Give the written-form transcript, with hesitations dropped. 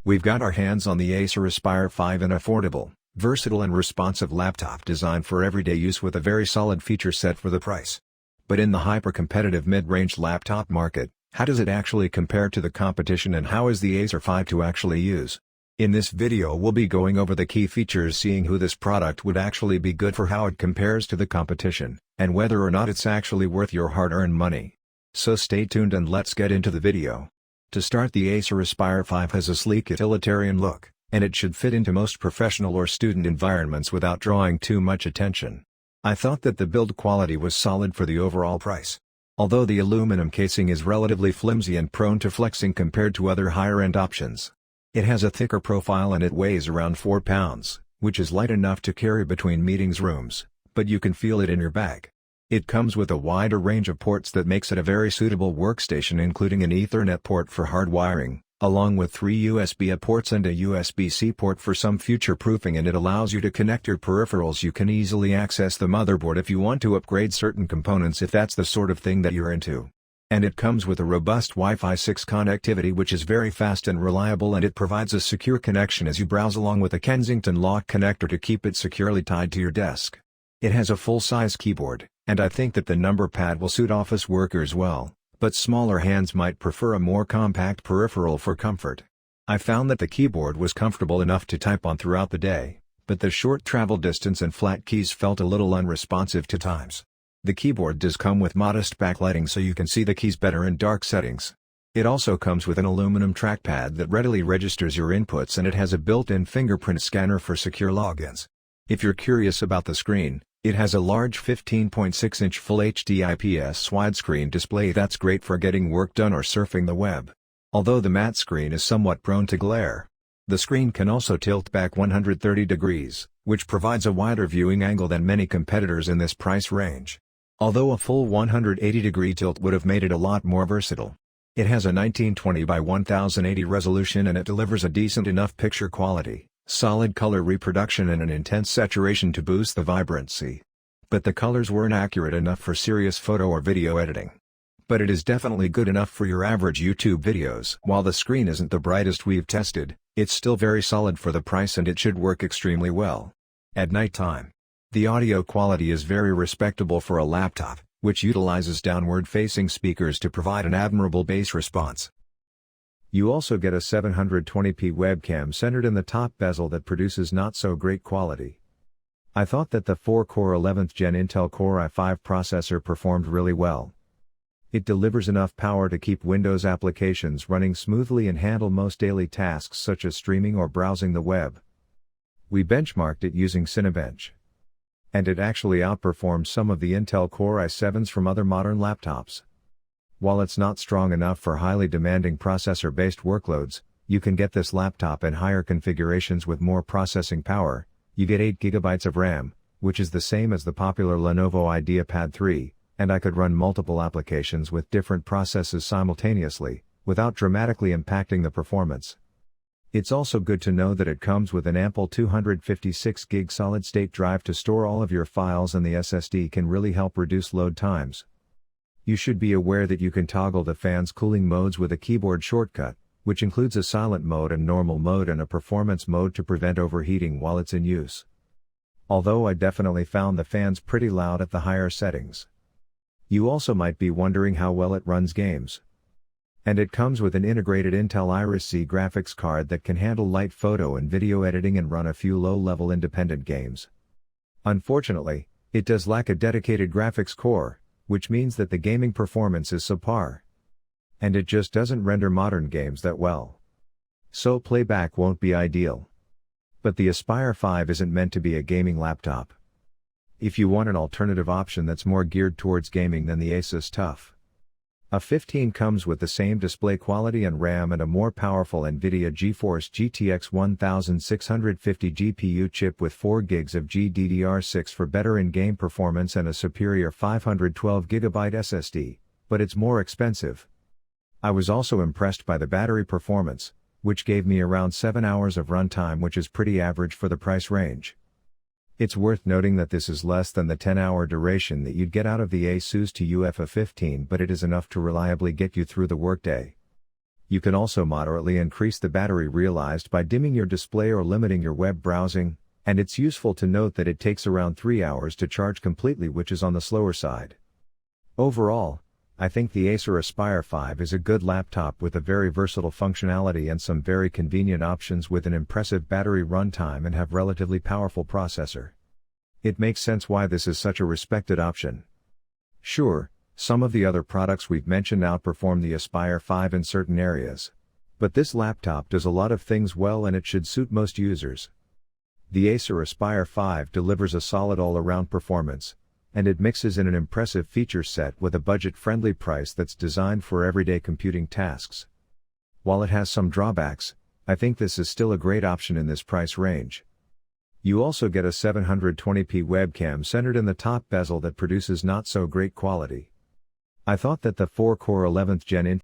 We've got our hands on the Acer Aspire 5, an affordable, versatile and responsive laptop designed for everyday use with a very solid feature set for the price. But in the hyper-competitive mid-range laptop market, how does it actually compare to the competition, and how is the Acer 5 to actually use? In this video we'll be going over the key features, seeing who this product would actually be good for, how it compares to the competition, and whether or not it's actually worth your hard-earned money. So stay tuned and let's get into the video. To start, the Acer Aspire 5 has a sleek utilitarian look, and it should fit into most professional or student environments without drawing too much attention. I thought that the build quality was solid for the overall price. Although the aluminum casing is relatively flimsy and prone to flexing compared to other higher-end options. It has a thicker profile and it weighs around 4 pounds, which is light enough to carry between meetings rooms, but you can feel it in your bag. It comes with a wider range of ports that makes it a very suitable workstation, including an Ethernet port for hard wiring, along with 3 USB-A ports and a USB-C port for some future-proofing, and it allows you to connect your peripherals. You can easily access the motherboard if you want to upgrade certain components, if that's the sort of thing that you're into. And it comes with a robust Wi-Fi 6 connectivity, which is very fast and reliable, and it provides a secure connection as you browse, along with a Kensington lock connector to keep it securely tied to your desk. It has a full-size keyboard, and I think that the number pad will suit office workers well, but smaller hands might prefer a more compact peripheral for comfort. I found that the keyboard was comfortable enough to type on throughout the day, but the short travel distance and flat keys felt a little unresponsive to times. The keyboard does come with modest backlighting, so you can see the keys better in dark settings. It also comes with an aluminum trackpad that readily registers your inputs, and it has a built-in fingerprint scanner for secure logins. If you're curious about the screen, it has a large 15.6-inch Full HD IPS widescreen display that's great for getting work done or surfing the web. Although the matte screen is somewhat prone to glare. The screen can also tilt back 130 degrees, which provides a wider viewing angle than many competitors in this price range. Although a full 180-degree tilt would have made it a lot more versatile. It has a 1920 by 1080 resolution, and it delivers a decent enough picture quality, solid color reproduction, and an intense saturation to boost the vibrancy. But the colors weren't accurate enough for serious photo or video editing. But it is definitely good enough for your average YouTube videos. While the screen isn't the brightest we've tested, it's still very solid for the price, and it should work extremely well at nighttime. The audio quality is very respectable for a laptop, which utilizes downward-facing speakers to provide an admirable bass response. You also get a 720p webcam centered in the top bezel that produces not so great quality. I thought that the 4-core 11th Gen Intel Core i5 processor performed really well. It delivers enough power to keep Windows applications running smoothly and handle most daily tasks such as streaming or browsing the web. We benchmarked it using Cinebench. And it actually outperforms some of the Intel Core i7s from other modern laptops. While it's not strong enough for highly demanding processor-based workloads, you can get this laptop in higher configurations with more processing power. You get 8 GB of RAM, which is the same as the popular Lenovo IdeaPad 3, and I could run multiple applications with different processes simultaneously, without dramatically impacting the performance. It's also good to know that it comes with an ample 256GB solid-state drive to store all of your files, and the SSD can really help reduce load times. You should be aware that you can toggle the fan's cooling modes with a keyboard shortcut, which includes a silent mode and normal mode and a performance mode to prevent overheating while it's in use. Although I definitely found the fans pretty loud at the higher settings. You also might be wondering how well it runs games. And it comes with an integrated Intel Iris Xe graphics card that can handle light photo and video editing and run a few low-level independent games. Unfortunately, it does lack a dedicated graphics core, which means that the gaming performance is subpar. And it just doesn't render modern games that well. So playback won't be ideal. But the Aspire 5 isn't meant to be a gaming laptop. If you want an alternative option that's more geared towards gaming, then the Asus TUF A15 comes with the same display quality and RAM and a more powerful NVIDIA GeForce GTX 1650 GPU chip with 4 GB of GDDR6 for better in-game performance and a superior 512GB SSD, but it's more expensive. I was also impressed by the battery performance, which gave me around 7 hours of runtime, which is pretty average for the price range. It's worth noting that this is less than the 10-hour duration that you'd get out of the Asus TUF A15, but it is enough to reliably get you through the workday. You can also moderately increase the battery realized by dimming your display or limiting your web browsing, and it's useful to note that it takes around 3 hours to charge completely, which is on the slower side. Overall, I think the Acer Aspire 5 is a good laptop with a very versatile functionality and some very convenient options with an impressive battery runtime and have relatively powerful processor. It makes sense why this is such a respected option. Sure, some of the other products we've mentioned outperform the Aspire 5 in certain areas. But this laptop does a lot of things well and it should suit most users. The Acer Aspire 5 delivers a solid all-around performance, and it mixes in an impressive feature set with a budget-friendly price that's designed for everyday computing tasks. While it has some drawbacks, I think this is still a great option in this price range. You also get a 720p webcam centered in the top bezel that produces not so great quality. I thought that the 4-core 11th Gen